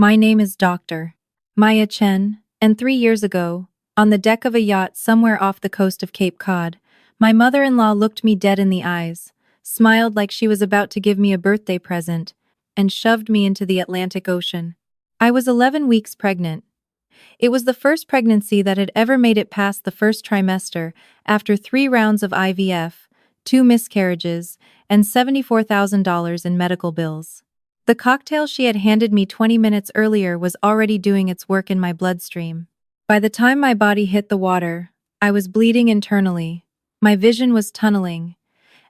My name is Dr. Maya Chen, and 3 years ago, on the deck of a yacht somewhere off the coast of Cape Cod, my mother-in-law looked me dead in the eyes, smiled like she was about to give me a birthday present, and shoved me into the Atlantic Ocean. I was 11 weeks pregnant. It was the first pregnancy that had ever made it past the first trimester after 3 rounds of IVF, 2 miscarriages, and $74,000 in medical bills. The cocktail she had handed me 20 minutes earlier was already doing its work in my bloodstream. By the time my body hit the water, I was bleeding internally. My vision was tunneling.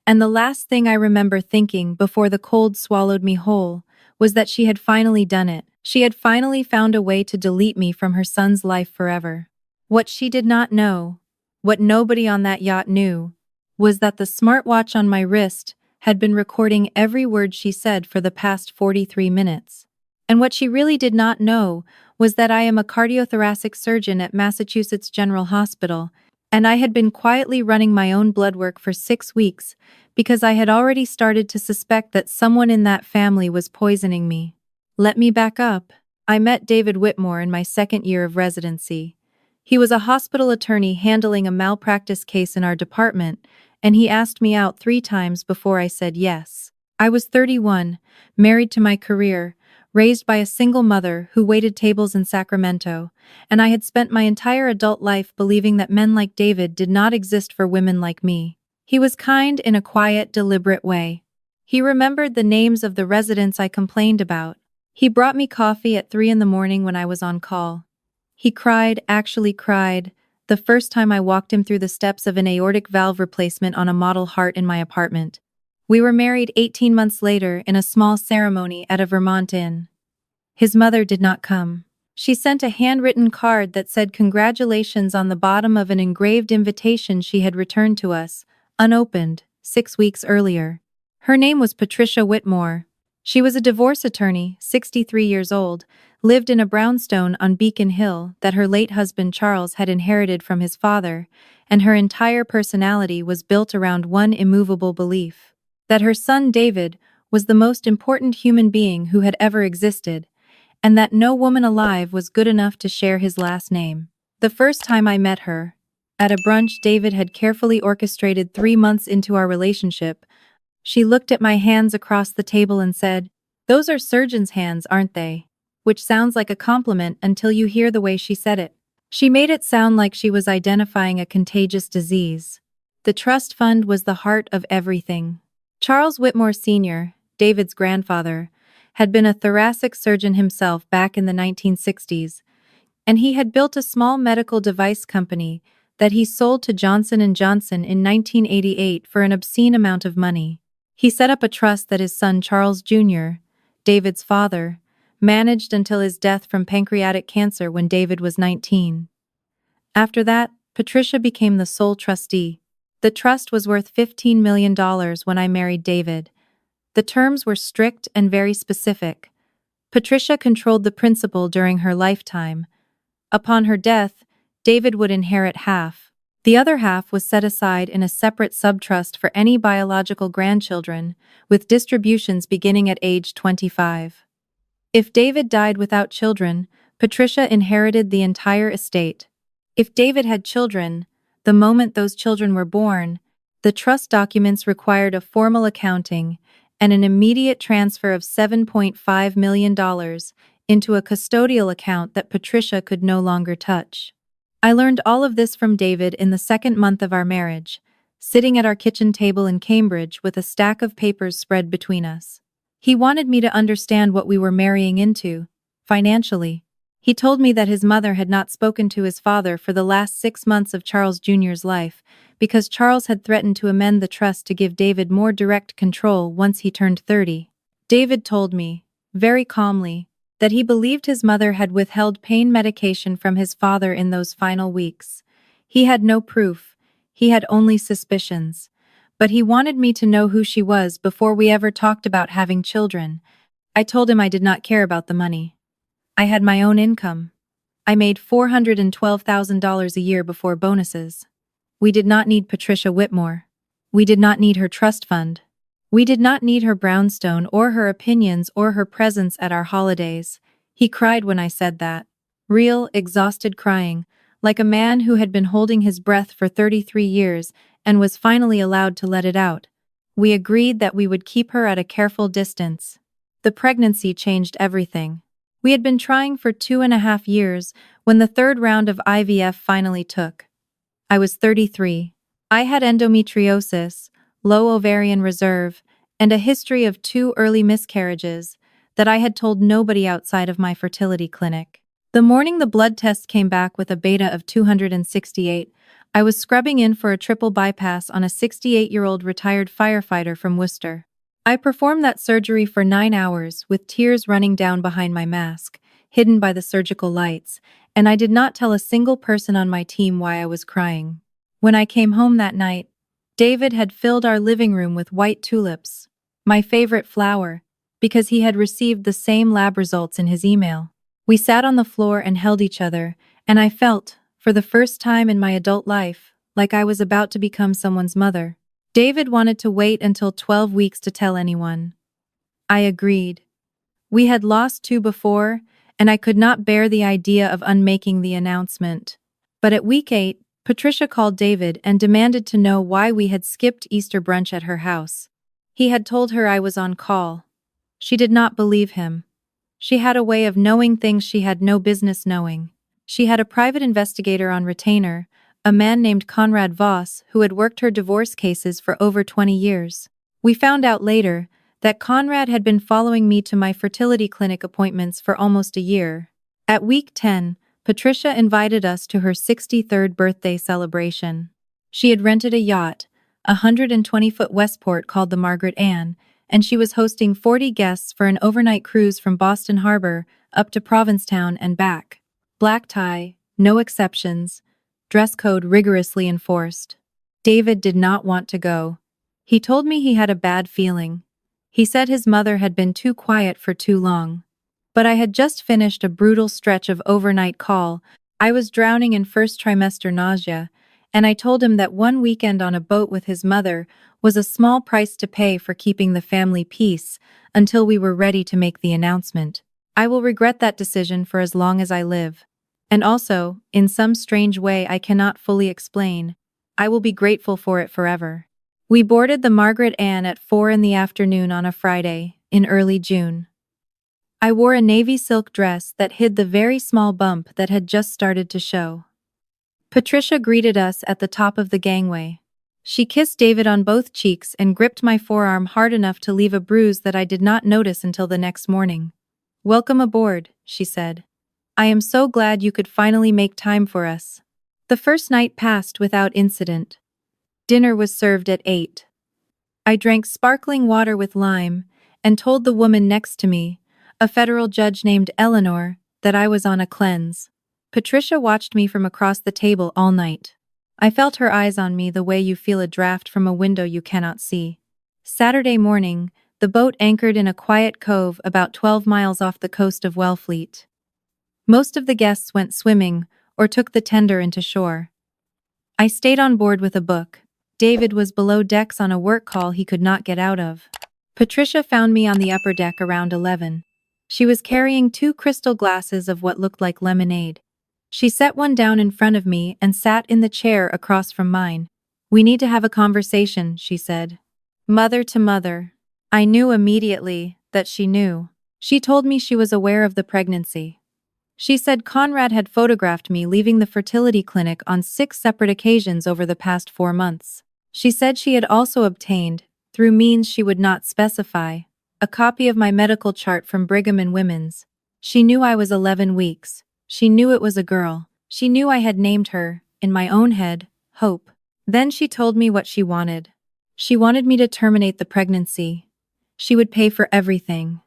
And the last thing I remember thinking before the cold swallowed me whole was that she had finally done it. She had finally found a way to delete me from her son's life forever. What she did not know, what nobody on that yacht knew, was that the smartwatch on my wrist had been recording every word she said for the past 43 minutes. And what she really did not know was that I am a cardiothoracic surgeon at Massachusetts General Hospital, and I had been quietly running my own blood work for 6 weeks because I had already started to suspect that someone in that family was poisoning me. Let me back up. I met David Whitmore in my second year of residency. He was a hospital attorney handling a malpractice case in our department, and he asked me out 3 times before I said yes. I was 31, married to my career, raised by a single mother who waited tables in Sacramento, and I had spent my entire adult life believing that men like David did not exist for women like me. He was kind in a quiet, deliberate way. He remembered the names of the residents I complained about. He brought me coffee at 3 in the morning when I was on call. He cried, actually cried, the first time I walked him through the steps of an aortic valve replacement on a model heart in my apartment. We were married 18 months later in a small ceremony at a Vermont inn. His mother did not come. She sent a handwritten card that said congratulations on the bottom of an engraved invitation she had returned to us, unopened, 6 weeks earlier. Her name was Patricia Whitmore. She was a divorce attorney, 63 years old, lived in a brownstone on Beacon Hill that her late husband Charles had inherited from his father, and her entire personality was built around one immovable belief: that her son David was the most important human being who had ever existed, and that no woman alive was good enough to share his last name. The first time I met her, at a brunch David had carefully orchestrated 3 months into our relationship, she looked at my hands across the table and said, "Those are surgeon's hands, aren't they?" Which sounds like a compliment until you hear the way she said it. She made it sound like she was identifying a contagious disease. The trust fund was the heart of everything. Charles Whitmore Sr., David's grandfather, had been a thoracic surgeon himself back in the 1960s, and he had built a small medical device company that he sold to Johnson & Johnson in 1988 for an obscene amount of money. He set up a trust that his son Charles Jr., David's father, managed until his death from pancreatic cancer when David was 19. After that, Patricia became the sole trustee. The trust was worth $15 million when I married David. The terms were strict and very specific. Patricia controlled the principal during her lifetime. Upon her death, David would inherit half. The other half was set aside in a separate subtrust for any biological grandchildren, with distributions beginning at age 25. If David died without children, Patricia inherited the entire estate. If David had children, the moment those children were born, the trust documents required a formal accounting and an immediate transfer of $7.5 million into a custodial account that Patricia could no longer touch. I learned all of this from David in the second month of our marriage, sitting at our kitchen table in Cambridge with a stack of papers spread between us. He wanted me to understand what we were marrying into, financially. He told me that his mother had not spoken to his father for the last 6 months of Charles Jr.'s life because Charles had threatened to amend the trust to give David more direct control once he turned 30. David told me, very calmly, that he believed his mother had withheld pain medication from his father in those final weeks. He had no proof, he had only suspicions, but he wanted me to know who she was before we ever talked about having children. I told him I did not care about the money. I had my own income. I made $412,000 a year before bonuses. We did not need Patricia Whitmore. We did not need her trust fund. We did not need her brownstone or her opinions or her presence at our holidays. He cried when I said that. Real, exhausted crying, like a man who had been holding his breath for 33 years and was finally allowed to let it out. We agreed that we would keep her at a careful distance. The pregnancy changed everything. We had been trying for 2.5 years when the third round of IVF finally took. I was 33. I had endometriosis, low ovarian reserve, and a history of 2 early miscarriages that I had told nobody outside of my fertility clinic. The morning the blood test came back with a beta of 268, I was scrubbing in for a triple bypass on a 68-year-old retired firefighter from Worcester. I performed that surgery for 9 hours with tears running down behind my mask, hidden by the surgical lights, and I did not tell a single person on my team why I was crying. When I came home that night, David had filled our living room with white tulips, my favorite flower, because he had received the same lab results in his email. We sat on the floor and held each other, and I felt, for the first time in my adult life, like I was about to become someone's mother. David wanted to wait until 12 weeks to tell anyone. I agreed. We had lost 2 before, and I could not bear the idea of unmaking the announcement. But at week 8, Patricia called David and demanded to know why we had skipped Easter brunch at her house. He had told her I was on call. She did not believe him. She had a way of knowing things she had no business knowing. She had a private investigator on retainer, a man named Conrad Voss, who had worked her divorce cases for over 20 years. We found out later that Conrad had been following me to my fertility clinic appointments for almost a year. At week 10, Patricia invited us to her 63rd birthday celebration. She had rented a yacht, a 120-foot Westport called the Margaret Ann, and she was hosting 40 guests for an overnight cruise from Boston Harbor up to Provincetown and back. Black tie, no exceptions, dress code rigorously enforced. David did not want to go. He told me he had a bad feeling. He said his mother had been too quiet for too long. But I had just finished a brutal stretch of overnight call. I was drowning in first trimester nausea, and I told him that one weekend on a boat with his mother was a small price to pay for keeping the family peace until we were ready to make the announcement. I will regret that decision for as long as I live. And also, in some strange way I cannot fully explain, I will be grateful for it forever. We boarded the Margaret Ann at 4 in the afternoon on a Friday, in early June. I wore a navy silk dress that hid the very small bump that had just started to show. Patricia greeted us at the top of the gangway. She kissed David on both cheeks and gripped my forearm hard enough to leave a bruise that I did not notice until the next morning. "Welcome aboard," she said. "I am so glad you could finally make time for us." The first night passed without incident. Dinner was served at 8. I drank sparkling water with lime and told the woman next to me, a federal judge named Eleanor, that I was on a cleanse. Patricia watched me from across the table all night. I felt her eyes on me the way you feel a draft from a window you cannot see. Saturday morning, the boat anchored in a quiet cove about 12 miles off the coast of Wellfleet. Most of the guests went swimming or took the tender into shore. I stayed on board with a book. David was below decks on a work call he could not get out of. Patricia found me on the upper deck around 11. She was carrying 2 crystal glasses of what looked like lemonade. She set one down in front of me and sat in the chair across from mine. "We need to have a conversation," she said. Mother to mother. I knew immediately that she knew. She told me she was aware of the pregnancy. She said Conrad had photographed me leaving the fertility clinic on 6 separate occasions over the past 4 months. She said she had also obtained, through means she would not specify, a copy of my medical chart from Brigham and Women's. She knew I was 11 weeks. She knew it was a girl. She knew I had named her, in my own head, Hope. Then she told me what she wanted. She wanted me to terminate the pregnancy. She would pay for everything.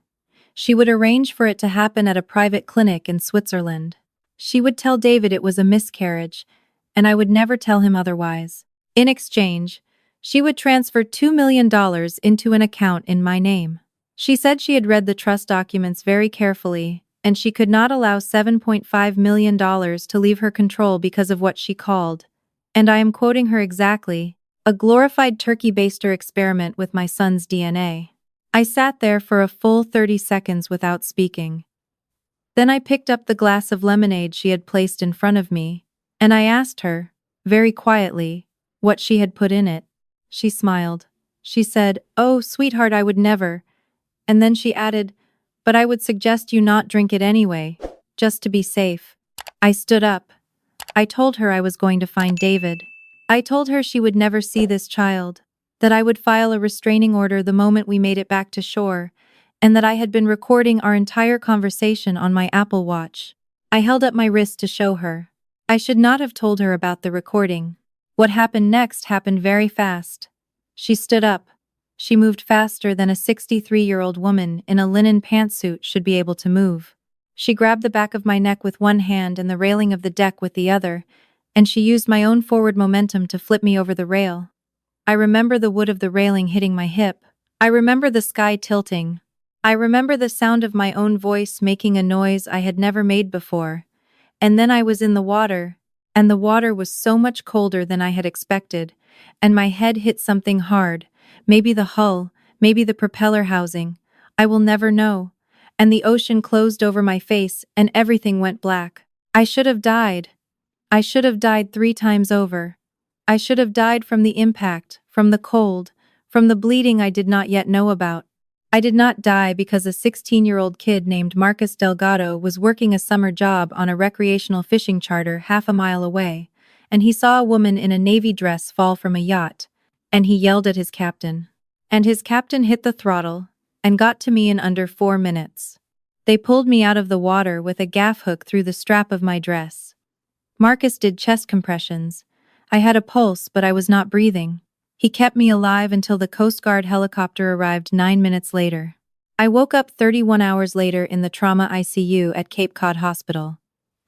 She would arrange for it to happen at a private clinic in Switzerland. She would tell David it was a miscarriage, and I would never tell him otherwise. In exchange, she would transfer $2 million into an account in my name. She said she had read the trust documents very carefully, and she could not allow $7.5 million to leave her control because of what she called, and I am quoting her exactly, a glorified turkey baster experiment with my son's DNA. I sat there for a full 30 seconds without speaking. Then I picked up the glass of lemonade she had placed in front of me, and I asked her, very quietly, what she had put in it. She smiled. She said, "Oh, sweetheart, I would never." And then she added, "But I would suggest you not drink it anyway, just to be safe." I stood up. I told her I was going to find David. I told her she would never see this child, that I would file a restraining order the moment we made it back to shore, and that I had been recording our entire conversation on my Apple Watch. I held up my wrist to show her. I should not have told her about the recording. What happened next happened very fast. She stood up. She moved faster than a 63-year-old woman in a linen pantsuit should be able to move. She grabbed the back of my neck with one hand and the railing of the deck with the other, and she used my own forward momentum to flip me over the rail. I remember the wood of the railing hitting my hip. I remember the sky tilting. I remember the sound of my own voice making a noise I had never made before. And then I was in the water, and the water was so much colder than I had expected, and my head hit something hard, maybe the hull, maybe the propeller housing. I will never know. And the ocean closed over my face and everything went black. I should have died. I should have died 3 times over. I should have died from the impact, from the cold, from the bleeding I did not yet know about. I did not die because a 16-year-old kid named Marcus Delgado was working a summer job on a recreational fishing charter half a mile away, and he saw a woman in a navy dress fall from a yacht, and he yelled at his captain. And his captain hit the throttle, and got to me in under 4 minutes. They pulled me out of the water with a gaff hook through the strap of my dress. Marcus did chest compressions. I had a pulse, but I was not breathing. He kept me alive until the Coast Guard helicopter arrived 9 minutes later. I woke up 31 hours later in the trauma ICU at Cape Cod Hospital.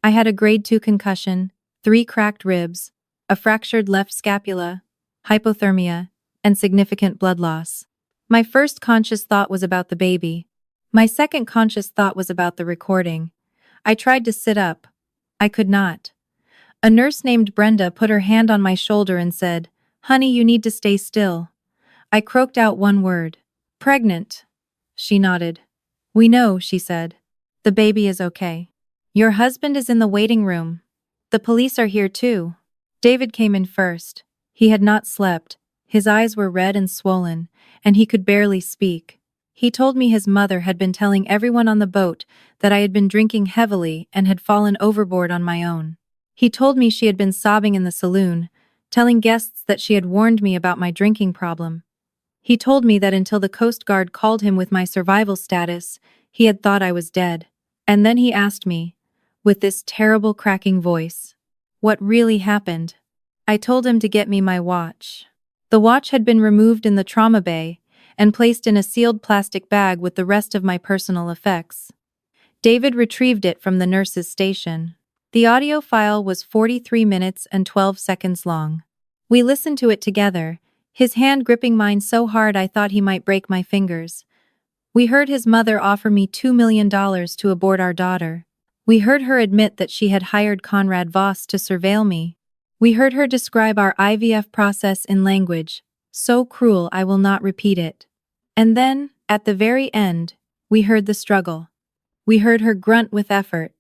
I had a grade 2 concussion, 3 cracked ribs, a fractured left scapula, hypothermia, and significant blood loss. My first conscious thought was about the baby. My second conscious thought was about the recording. I tried to sit up. I could not. A nurse named Brenda put her hand on my shoulder and said, "Honey, you need to stay still." I croaked out one word. "Pregnant." She nodded. "We know," she said. "The baby is okay. Your husband is in the waiting room. The police are here too." David came in first. He had not slept. His eyes were red and swollen, and he could barely speak. He told me his mother had been telling everyone on the boat that I had been drinking heavily and had fallen overboard on my own. He told me she had been sobbing in the saloon, telling guests that she had warned me about my drinking problem. He told me that until the Coast Guard called him with my survival status, he had thought I was dead. And then he asked me, with this terrible cracking voice, what really happened. I told him to get me my watch. The watch had been removed in the trauma bay and placed in a sealed plastic bag with the rest of my personal effects. David retrieved it from the nurse's station. The audio file was 43 minutes and 12 seconds long. We listened to it together, his hand gripping mine so hard I thought he might break my fingers. We heard his mother offer me $2 million to abort our daughter. We heard her admit that she had hired Conrad Voss to surveil me. We heard her describe our IVF process in language so cruel I will not repeat it. And then, at the very end, we heard the struggle. We heard her grunt with effort.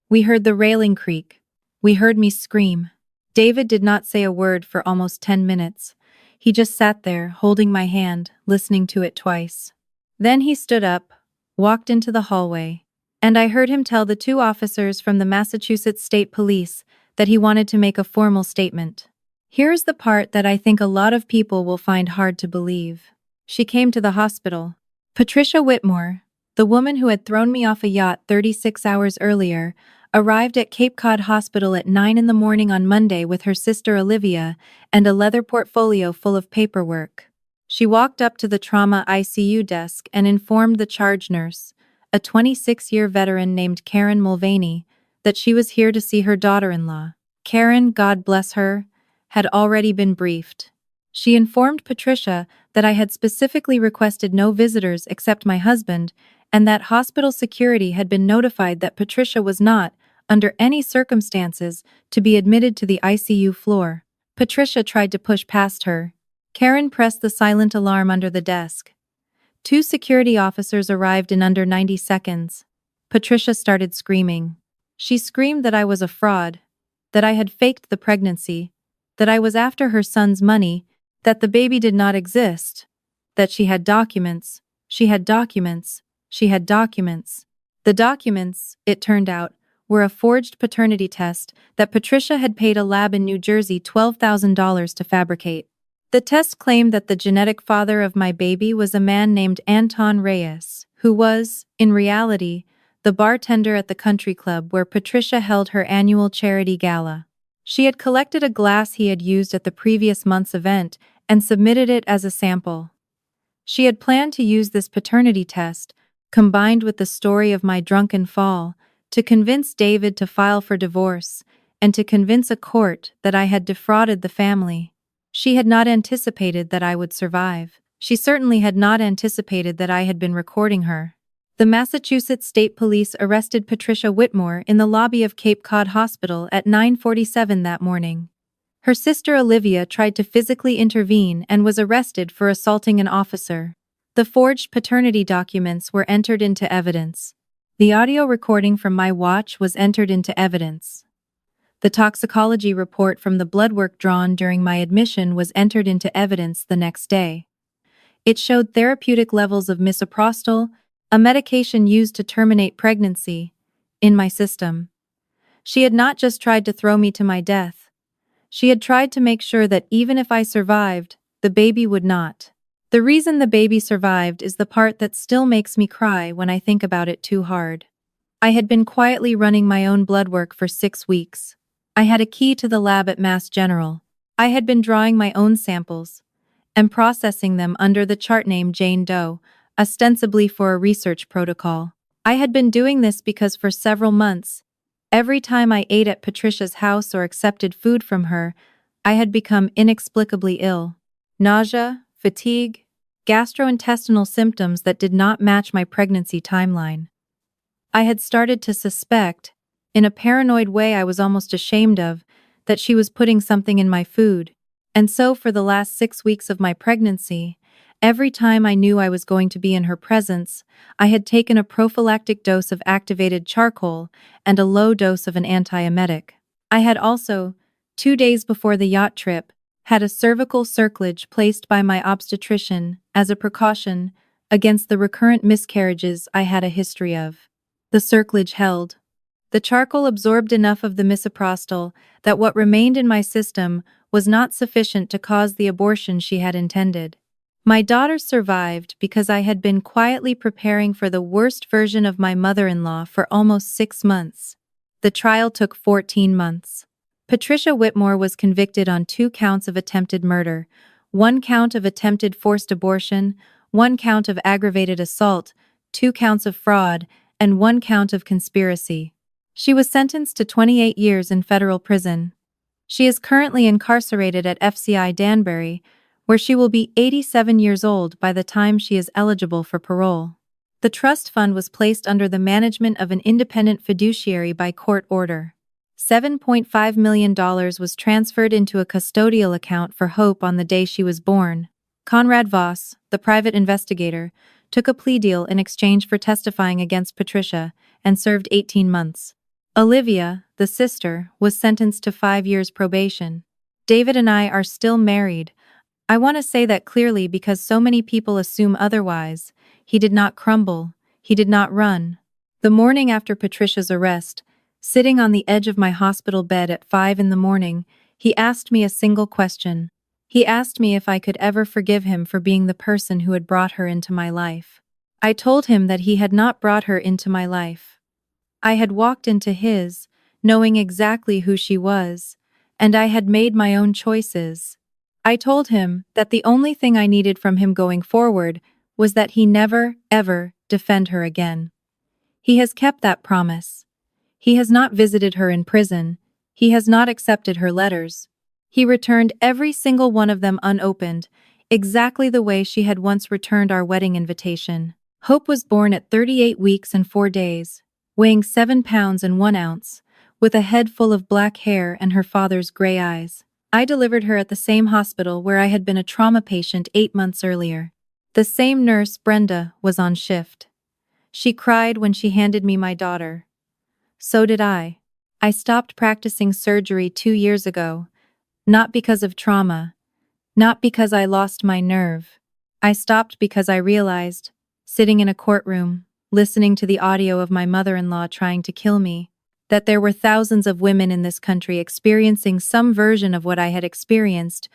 We heard the railing creak. We heard me scream. David did not say a word for almost 10 minutes. He just sat there, holding my hand, listening to it twice. Then he stood up, walked into the hallway, and I heard him tell the 2 officers from the Massachusetts State Police that he wanted to make a formal statement. Here's the part that I think a lot of people will find hard to believe. She came to the hospital. Patricia Whitmore, the woman who had thrown me off a yacht 36 hours earlier, arrived at Cape Cod Hospital at 9 in the morning on Monday with her sister Olivia and a leather portfolio full of paperwork. She walked up to the trauma ICU desk and informed the charge nurse, a 26-year veteran named Karen Mulvaney, that she was here to see her daughter-in-law. Karen, God bless her, had already been briefed. She informed Patricia that I had specifically requested no visitors except my husband, and that hospital security had been notified that Patricia was not, under any circumstances, to be admitted to the ICU floor. Patricia tried to push past her. Karen pressed the silent alarm under the desk. 2 security officers arrived in under 90 seconds. Patricia started screaming. She screamed that I was a fraud, that I had faked the pregnancy, that I was after her son's money, that the baby did not exist, that she had documents, she had documents, she had documents. The documents, it turned out, were a forged paternity test that Patricia had paid a lab in New Jersey $12,000 to fabricate. The test claimed that the genetic father of my baby was a man named Anton Reyes, who was, in reality, the bartender at the country club where Patricia held her annual charity gala. She had collected a glass he had used at the previous month's event and submitted it as a sample. She had planned to use this paternity test, combined with the story of my drunken fall, to convince David to file for divorce and to convince a court that I had defrauded the family. She had not anticipated that I would survive. She certainly had not anticipated that I had been recording her. The Massachusetts State Police arrested Patricia Whitmore in the lobby of Cape Cod Hospital at 9:47 that morning. Her sister Olivia tried to physically intervene and was arrested for assaulting an officer. The forged paternity documents were entered into evidence. The audio recording from my watch was entered into evidence. The toxicology report from the blood work drawn during my admission was entered into evidence the next day. It showed therapeutic levels of misoprostol, a medication used to terminate pregnancy, in my system. She had not just tried to throw me to my death. She had tried to make sure that even if I survived, the baby would not. The reason the baby survived is the part that still makes me cry when I think about it too hard. I had been quietly running my own blood work for 6 weeks. I had a key to the lab at Mass General. I had been drawing my own samples and processing them under the chart name Jane Doe, ostensibly for a research protocol. I had been doing this because for several months, every time I ate at Patricia's house or accepted food from her, I had become inexplicably ill. Nausea, fatigue, gastrointestinal symptoms that did not match my pregnancy timeline. I had started to suspect, in a paranoid way I was almost ashamed of, that she was putting something in my food. And so for the last 6 weeks of my pregnancy, every time I knew I was going to be in her presence, I had taken a prophylactic dose of activated charcoal and a low dose of an antiemetic. I had also, 2 days before the yacht trip, had a cervical cerclage placed by my obstetrician as a precaution against the recurrent miscarriages I had a history of. The cerclage held. The charcoal absorbed enough of the misoprostol that what remained in my system was not sufficient to cause the abortion she had intended. My daughter survived because I had been quietly preparing for the worst version of my mother-in-law for almost 6 months. The trial took 14 months. Patricia Whitmore was convicted on 2 counts of attempted murder, 1 count of attempted forced abortion, 1 count of aggravated assault, 2 counts of fraud, and 1 count of conspiracy. She was sentenced to 28 years in federal prison. She is currently incarcerated at FCI Danbury, where she will be 87 years old by the time she is eligible for parole. The trust fund was placed under the management of an independent fiduciary by court order. $7.5 million was transferred into a custodial account for Hope on the day she was born. Conrad Voss, the private investigator, took a plea deal in exchange for testifying against Patricia and served 18 months. Olivia, the sister, was sentenced to 5 years probation. David and I are still married. I want to say that clearly because so many people assume otherwise. He did not crumble. He did not run. The morning after Patricia's arrest, sitting on the edge of my hospital bed at 5 a.m, he asked me a single question. He asked me if I could ever forgive him for being the person who had brought her into my life. I told him that he had not brought her into my life. I had walked into his, knowing exactly who she was, and I had made my own choices. I told him that the only thing I needed from him going forward was that he never, ever defend her again. He has kept that promise. He has not visited her in prison. He has not accepted her letters. He returned every single one of them unopened, exactly the way she had once returned our wedding invitation. Hope was born at 38 weeks and 4 days, weighing 7 pounds and 1 ounce, with a head full of black hair and her father's gray eyes. I delivered her at the same hospital where I had been a trauma patient 8 months earlier. The same nurse, Brenda, was on shift. She cried when she handed me my daughter. So did I. I stopped practicing surgery 2 years ago, not because of trauma, not because I lost my nerve. I stopped because I realized, sitting in a courtroom, listening to the audio of my mother-in-law trying to kill me, that there were thousands of women in this country experiencing some version of what I had experienced,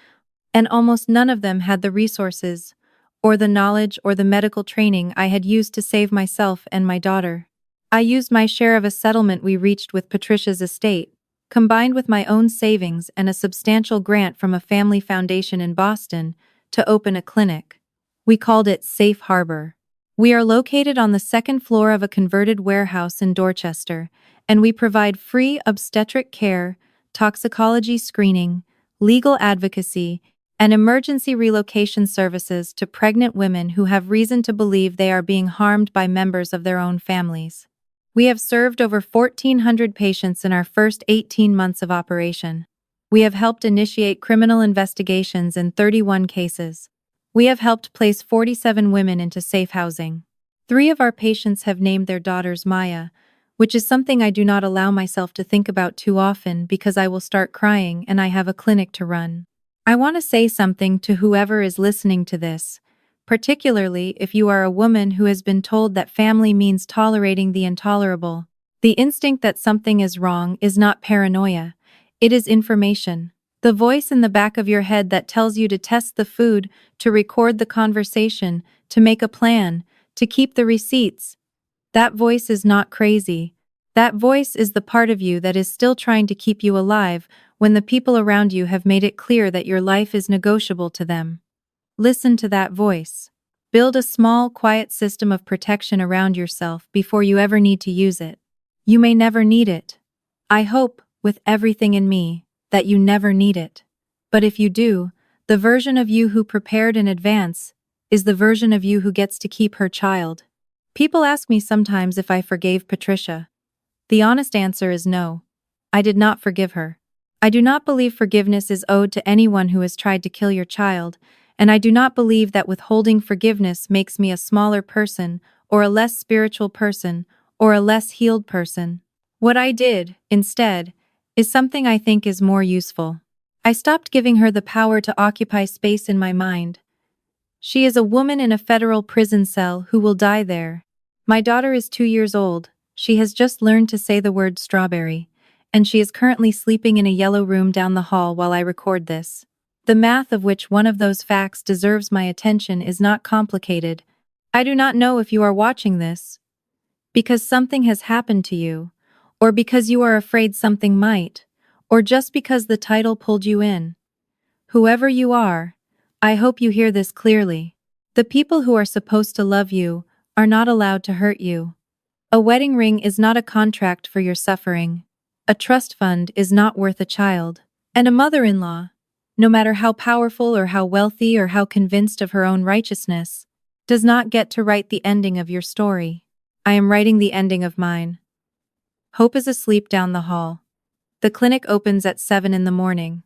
and almost none of them had the resources, or the knowledge or the medical training I had used to save myself and my daughter. I used my share of a settlement we reached with Patricia's estate, combined with my own savings and a substantial grant from a family foundation in Boston, to open a clinic. We called it Safe Harbor. We are located on the second floor of a converted warehouse in Dorchester, and we provide free obstetric care, toxicology screening, legal advocacy, and emergency relocation services to pregnant women who have reason to believe they are being harmed by members of their own families. We have served over 1,400 patients in our first 18 months of operation. We have helped initiate criminal investigations in 31 cases. We have helped place 47 women into safe housing. 3 of our patients have named their daughters Maya, which is something I do not allow myself to think about too often because I will start crying and I have a clinic to run. I want to say something to whoever is listening to this, particularly if you are a woman who has been told that family means tolerating the intolerable. The instinct that something is wrong is not paranoia, it is information. The voice in the back of your head that tells you to test the food, to record the conversation, to make a plan, to keep the receipts. That voice is not crazy. That voice is the part of you that is still trying to keep you alive when the people around you have made it clear that your life is negotiable to them. Listen to that voice. Build a small, quiet system of protection around yourself before you ever need to use it. You may never need it. I hope, with everything in me, that you never need it. But if you do, the version of you who prepared in advance is the version of you who gets to keep her child. People ask me sometimes if I forgave Patricia. The honest answer is no. I did not forgive her. I do not believe forgiveness is owed to anyone who has tried to kill your child, and I do not believe that withholding forgiveness makes me a smaller person, or a less spiritual person, or a less healed person. What I did, instead, is something I think is more useful. I stopped giving her the power to occupy space in my mind. She is a woman in a federal prison cell who will die there. My daughter is 2 years old. She has just learned to say the word strawberry, and she is currently sleeping in a yellow room down the hall while I record this. The math of which one of those facts deserves my attention is not complicated. I do not know if you are watching this because something has happened to you, or because you are afraid something might, or just because the title pulled you in. Whoever you are, I hope you hear this clearly. The people who are supposed to love you are not allowed to hurt you. A wedding ring is not a contract for your suffering. A trust fund is not worth a child. And a mother-in-law, no matter how powerful or how wealthy or how convinced of her own righteousness, does not get to write the ending of your story. I am writing the ending of mine. Hope is asleep down the hall. The clinic opens at 7 in the morning.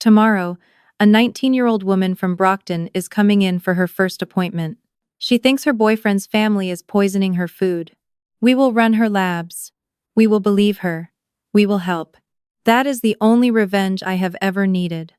Tomorrow, a 19-year-old woman from Brockton is coming in for her first appointment. She thinks her boyfriend's family is poisoning her food. We will run her labs. We will believe her. We will help. That is the only revenge I have ever needed.